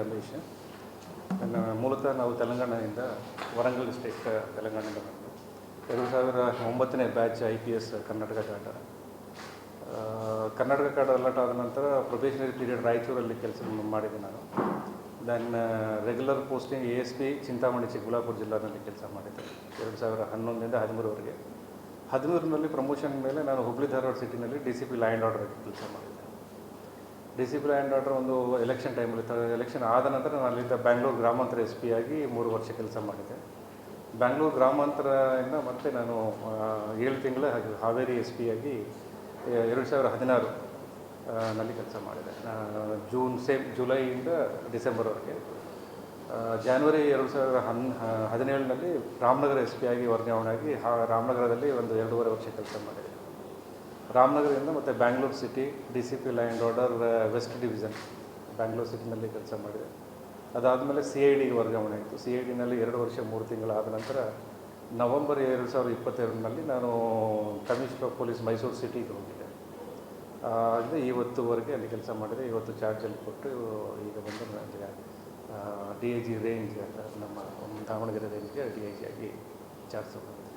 ರಮೇಶ್. ಮೂಲತಃ ನಾವು ತೆಲಂಗಾಣದಿಂದ, ವರಂಗಲ್ ಡಿಸ್ಟ್ರಿಕ್ಟ್ ತೆಲಂಗಾಣದಿಂದ ಬಂದು 2009ನೇ batch IPS Karnataka cadre. Karnataka cadre allot ಆದ ನಂತರ ಪ್ರೊಬೇಷನರಿ ಪೀರಿಯಡ್ ರಾಯಚೂರಲ್ಲಿ ಕೆಲಸ ಮಾಡಿದೆ ನಾನು. Then regular posting ASP Chintamani Chikkaballapur ಜಿಲ್ಲಾದಲ್ಲಿ ಕೆಲಸ ಮಾಡಿದ್ದೆ 2011ರಿಂದ 13ವರೆಗೆ. 13ರಲ್ಲಿ ಪ್ರಮೋಷನ್ ಮೇಲೆ ನಾನು ಹುಬ್ಳಿ ಧಾರವಾಡ ಸಿಟಿನಲ್ಲಿ DCP ಲಾ ಆ್ಯಂಡ್ ಆರ್ಡರ್ ಕೆಲಸ ಮಾಡಿದ್ದೆ. DCP ಲಾ ಆ್ಯಂಡ್ ಆರ್ಡರ್ ಒಂದು ಎಲೆಕ್ಷನ್ ಟೈಮಲ್ಲಿ, ಎಲೆಕ್ಷನ್ ಆದ ನಂತರ ನಾನು ಅಲ್ಲಿಂದ ಬ್ಯಾಂಗ್ಳೂರು ಗ್ರಾಮಾಂತರ SP ಆಗಿ 3 ವರ್ಷ ಕೆಲಸ ಮಾಡಿದ್ದೆ. ಬ್ಯಾಂಗ್ಳೂರು ಗ್ರಾಮಾಂತರದಿಂದ ಮತ್ತೆ ನಾನು 7 ತಿಂಗಳ ಹಾವೇರಿ SP ಆಗಿ 2016 ನಲ್ಲಿ ಕೆಲಸ ಮಾಡಿದೆ. ಜುಲೈಯಿಂದ ಡಿಸೆಂಬರ್ವರೆಗೆ. ಜಾನ್ವರಿ 2017ನಲ್ಲಿ ರಾಮನಗರ SP ಆಗಿ ವರ್ಗಾವಣೆಯಾಗಿ ರಾಮನಗರದಲ್ಲಿ ಒಂದು 2.5 ವರ್ಷ ಕೆಲಸ ಮಾಡಿದೆ. ರಾಮನಗರದಿಂದ ಮತ್ತು Bangalore city DCP law and order west division Bangalore ಸಿಟಿನಲ್ಲಿ ಕೆಲಸ ಮಾಡಿದೆ. ಅದಾದಮೇಲೆ CIDಗೆ ವರ್ಗಾವಣೆ ಆಯಿತು. CIDನಲ್ಲಿ 2 ವರ್ಷ 3 ತಿಂಗಳಾದ ನಂತರ ನವಂಬರ್ 2022ನಲ್ಲಿ ನಾನು ಕಮಿಷನರ್ ಆಫ್ ಪೊಲೀಸ್ ಮೈಸೂರು ಸಿಟಿಗೆ ಹೋಗಿದ್ದೆ. ಅಂದರೆ ಇವತ್ತುವರೆಗೆ ಅಲ್ಲಿ ಕೆಲಸ ಮಾಡಿದೆ. ಇವತ್ತು ಚಾರ್ಜಲ್ಲಿ ಕೊಟ್ಟು ಈಗ ಬಂದು ನನಗೆ DIG ರೇಂಜ್ ನಮ್ಮ ದಾವಣಗೆರೆ ರೇಂಜ್ಗೆ DIG ಆಗಿ ಚಾರ್ಜ್ ತಗೊಂಡಿದ್ದೆ.